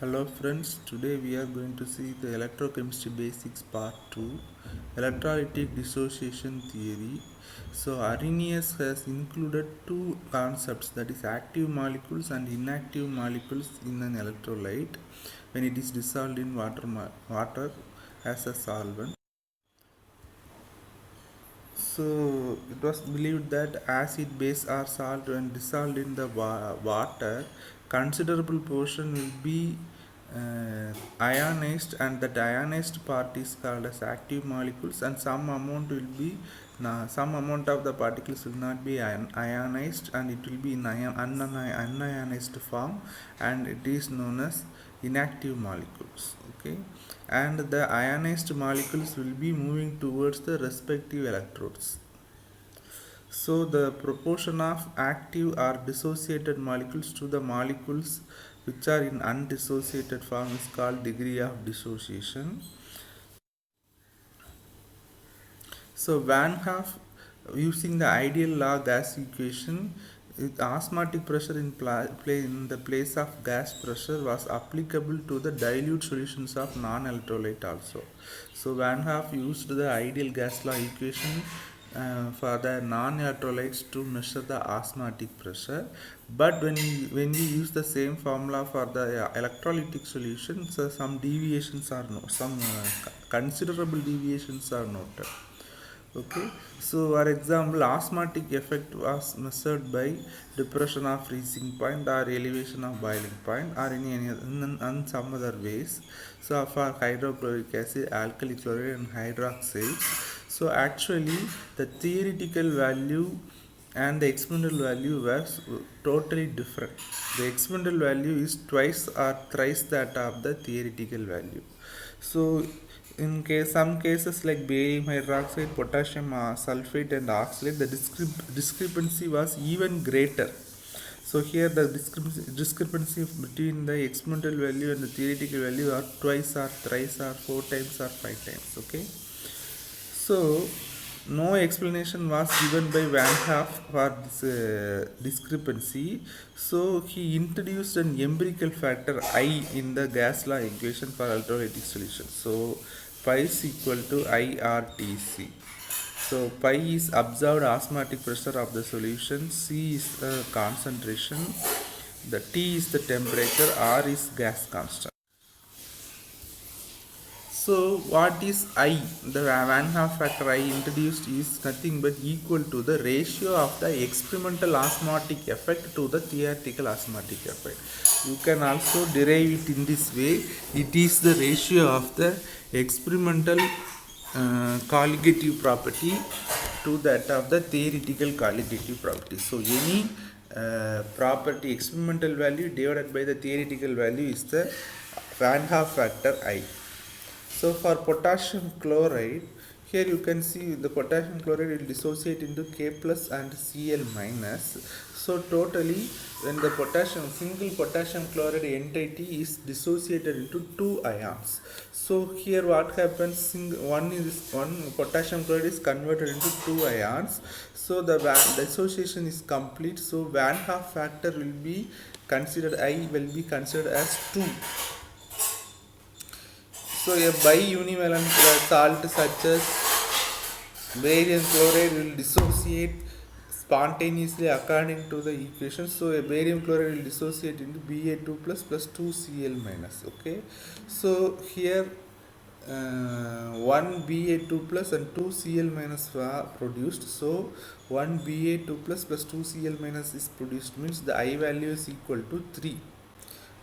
Hello friends, today we are going to see the electrochemistry basics part 2, electrolytic dissociation theory. So Arrhenius has included two concepts, that is active molecules and inactive molecules in an electrolyte when it is dissolved in water as a solvent. So it was believed that acid, base or salt when dissolved in the water, considerable portion will be ionized, and that ionized part is called as active molecules, and some amount of the particles will not be ionized, and it will be in unionized form, and it is known as inactive molecules. Okay, and the ionized molecules will be moving towards the respective electrodes. So the proportion of active or dissociated molecules to the molecules which are in undissociated form is called degree of dissociation. So Van Hoff, using the ideal law gas equation, with osmotic pressure in the place of gas pressure was applicable to the dilute solutions of non-electrolyte also. So Van Hoff used the ideal gas law equation for the non-electrolytes to measure the osmotic pressure, but when we use the same formula for the electrolytic solutions, some deviations are some considerable deviations are noted. Okay, so for example, osmotic effect was measured by depression of freezing point or elevation of boiling point, or in some other ways. So for hydrochloric acid, alkali chloride and hydroxides, so actually the theoretical value and the experimental value were totally different. The experimental value is twice or thrice that of the theoretical value. So in some cases like barium hydroxide, potassium sulfate and oxalate, the discrepancy was even greater. So here the discrepancy between the experimental value and the theoretical value are twice or thrice or four times or five times. Okay. So no explanation was given by Van Hoff for this discrepancy. So he introduced an empirical factor I in the gas law equation for electrolytic solution. So pi is equal to IRTC. So pi is observed osmotic pressure of the solution, C is the concentration, the T is the temperature, R is gas constant. So what is I? The Van Hoff factor I introduced is nothing but equal to the ratio of the experimental osmotic effect to the theoretical osmotic effect. You can also derive it in this way. It is the ratio of the experimental colligative property to that of the theoretical colligative property. So any property experimental value divided by the theoretical value is the Van Hoff factor I. So for potassium chloride, here you can see the potassium chloride will dissociate into K plus and Cl minus. So totally, when the single potassium chloride entity is dissociated into two ions. So here what happens, one potassium chloride is converted into two ions. So the dissociation is complete. So Van Hoff factor will be considered, I will be considered as 2. So a biunivalent salt such as barium chloride will dissociate spontaneously according to the equation. So a barium chloride will dissociate into Ba2 plus 2Cl minus. Okay. So here one Ba2 plus and 2Cl minus are produced. So one Ba2 plus 2Cl minus is produced, means the I value is equal to 3.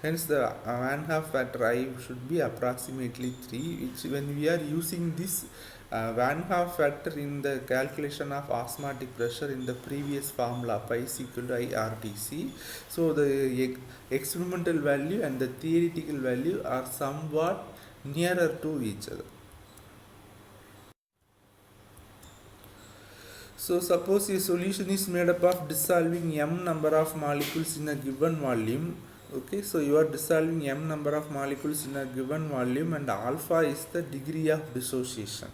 Hence the Van Hoff factor I should be approximately 3, which when we are using this Van Hoff factor in the calculation of osmotic pressure in the previous formula, pi is equal to IRTC. So the experimental value and the theoretical value are somewhat nearer to each other. So suppose a solution is made up of dissolving m number of molecules in a given volume. Okay, so you are dissolving m number of molecules in a given volume, and alpha is the degree of dissociation.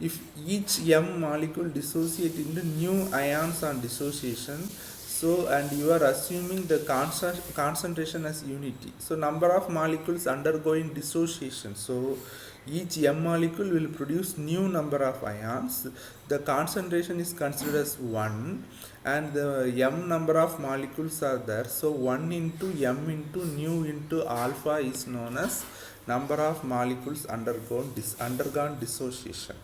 If each m molecule dissociate into new ions on dissociation, So, and you are assuming the concentration as unity. So, number of molecules undergoing dissociation. So, each M molecule will produce new number of ions. The concentration is considered as 1, and the M number of molecules are there. So, 1 into M into nu into alpha is known as number of molecules undergone dissociation.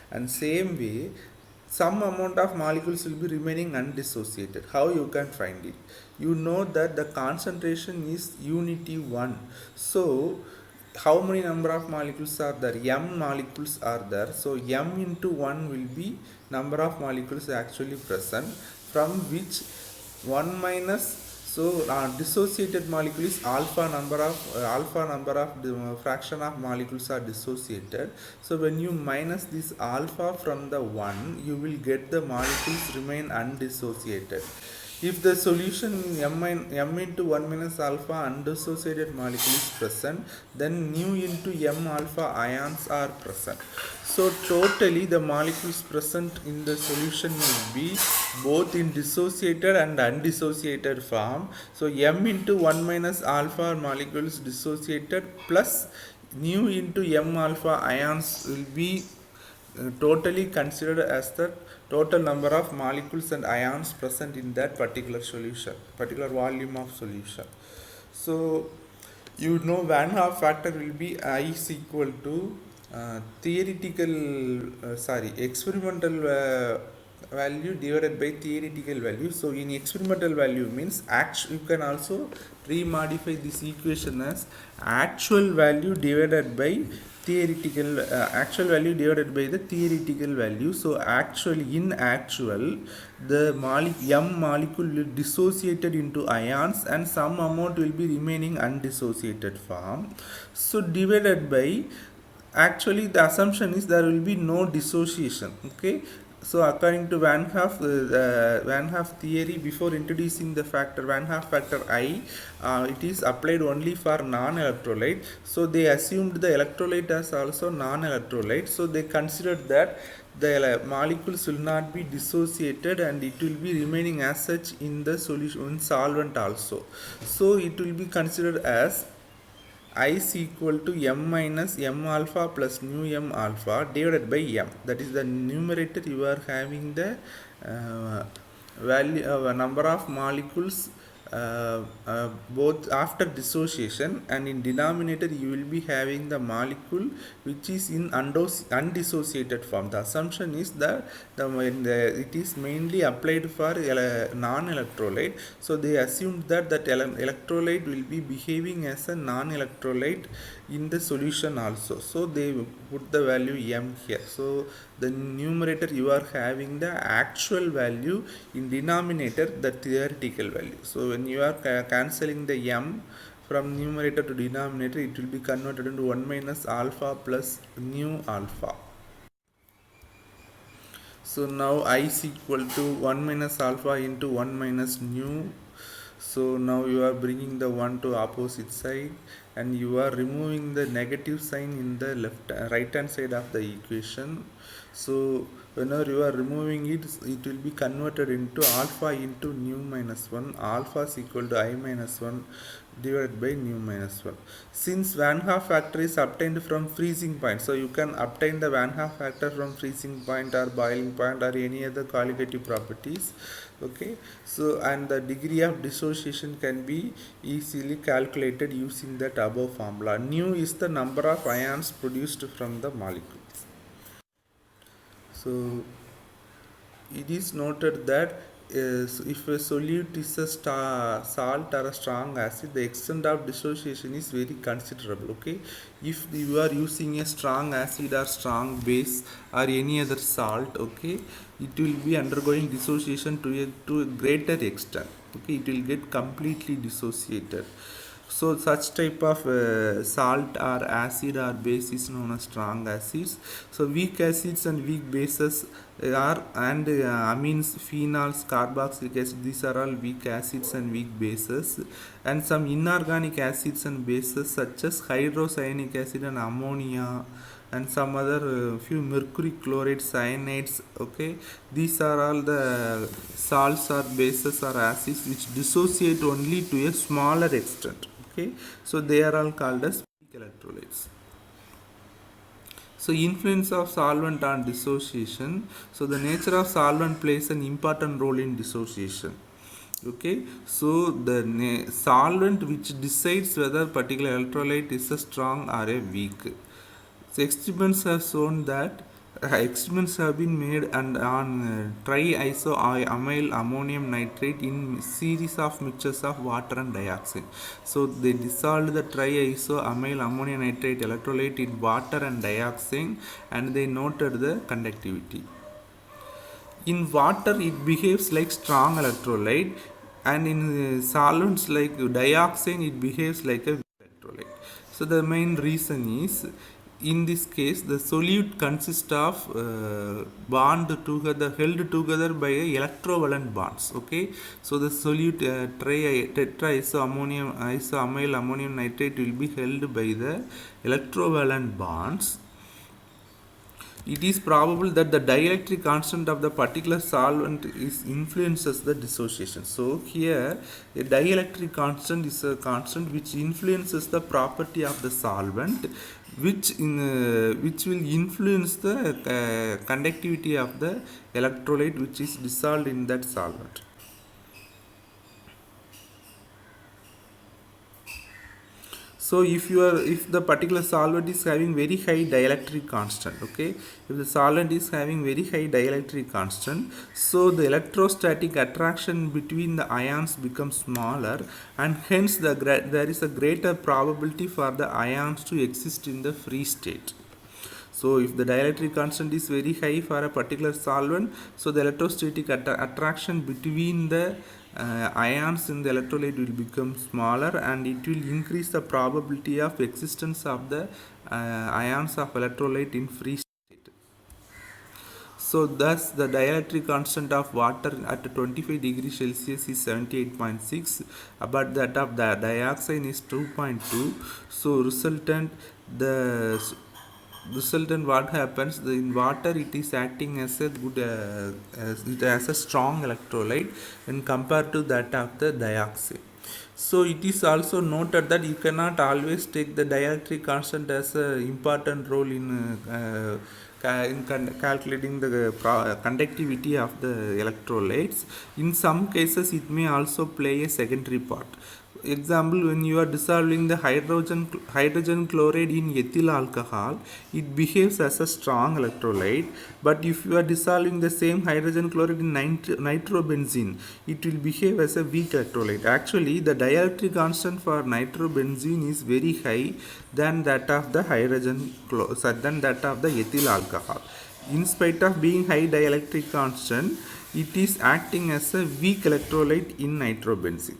And same way, some amount of molecules will be remaining undissociated. How you can find it? You know that the concentration is unity 1. So, how many number of molecules are there? M molecules are there. So, M into 1 will be number of molecules actually present, from which 1 minus, so dissociated molecule is alpha number of the fraction of molecules are dissociated. So when you minus this alpha from the 1, you will get the molecules remain undissociated. If the solution M into 1 minus alpha undissociated molecule is present, then nu into M alpha ions are present. So totally the molecules present in the solution will be both in dissociated and undissociated form. So M into 1 minus alpha molecules dissociated plus nu into M alpha ions will be totally considered as the total number of molecules and ions present in that particular volume of solution. So you know Van Hoff factor will be I is equal to experimental value divided by theoretical value. So in experimental value means you can also re-modify this equation as actual value divided by theoretical actual value divided by the theoretical value. So actually in actual the M molecule will dissociated into ions and some amount will be remaining undissociated form. So divided by, actually the assumption is there will be no dissociation. Okay, so according to Van Hoff theory, before introducing the factor Van Hoff factor I, it is applied only for non-electrolyte. So they assumed the electrolyte as also non-electrolyte. So they considered that the molecules will not be dissociated and it will be remaining as such in the solution, in solvent also. So it will be considered as I is equal to M minus M alpha plus nu M alpha divided by M. That is the numerator you are having the value number of molecules both after dissociation, and in denominator you will be having the molecule which is in undissociated form. The assumption is that it is mainly applied for non-electrolyte. So they assumed that electrolyte will be behaving as a non-electrolyte in the solution also. So they put the value M here. So the numerator you are having the actual value, in denominator the theoretical value. So when you are cancelling the M from numerator to denominator, it will be converted into 1 minus alpha plus nu alpha. So now I is equal to 1 minus alpha into 1 minus nu. So now you are bringing the 1 to opposite side and you are removing the negative sign in the right hand side of the equation. So whenever you are removing it, it will be converted into alpha into nu minus 1. Alpha is equal to I minus 1 divided by nu minus 1. Since Van Hoff factor is obtained from freezing point, so you can obtain the Van Hoff factor from freezing point or boiling point or any other qualitative properties. Okay, so and the degree of dissociation can be easily calculated using that above formula. Nu is the number of ions produced from the molecule. So it is noted that if a solute is a salt or a strong acid, the extent of dissociation is very considerable. Okay, if you are using a strong acid or strong base or any other salt, okay, it will be undergoing dissociation to a greater extent. Okay, it will get completely dissociated. So such type of salt or acid or base is known as strong acids. So weak acids and weak bases are amines, phenols, carboxylic acid, these are all weak acids and weak bases. And some inorganic acids and bases such as hydrocyanic acid and ammonia and some other few mercury chloride cyanides. Okay, these are all the salts or bases or acids which dissociate only to a smaller extent. Okay, so they are all called as weak electrolytes. So influence of solvent on dissociation. So the nature of solvent plays an important role in dissociation. Okay, so the solvent which decides whether particular electrolyte is a strong or a weak. So experiments have shown that experiments have been made and on triisoamyl ammonium nitrate in series of mixtures of water and dioxide. So they dissolved the triisoamyl ammonium nitrate electrolyte in water and dioxide and they noted the conductivity. In water it behaves like strong electrolyte, and in solvents like dioxide it behaves like a weak electrolyte. So the main reason is, in this case the solute consists of bond together held together by electrovalent bonds. Okay, so the solute isoamyl ammonium nitrate will be held by the electrovalent bonds. It is probable that the dielectric constant of the particular solvent influences the dissociation. So here a dielectric constant is a constant which influences the property of the solvent, which will influence the conductivity of the electrolyte which is dissolved in that solvent. So if the particular solvent is having very high dielectric constant, okay, if the solvent is having very high dielectric constant, so the electrostatic attraction between the ions becomes smaller, and hence there is a greater probability for the ions to exist in the free state. So if the dielectric constant is very high for a particular solvent, so the electrostatic attraction between the ions in the electrolyte will become smaller, and it will increase the probability of existence of the ions of electrolyte in free state. So thus the dielectric constant of water at 25 degrees Celsius is 78.6, but that of the dioxide is 2.2. So resultant what happens, in water it is acting as a good it has a strong electrolyte when compared to that of the dioxide. So it is also noted that you cannot always take the dielectric constant as an important role in calculating the conductivity of the electrolytes. In some cases it may also play a secondary part. Example, when you are dissolving the hydrogen chloride in ethyl alcohol, it behaves as a strong electrolyte, but if you are dissolving the same hydrogen chloride in nitrobenzene, it will behave as a weak electrolyte. Actually, the dielectric constant for nitrobenzene is very high than that of the ethyl alcohol. In spite of being high dielectric constant, it is acting as a weak electrolyte in nitrobenzene.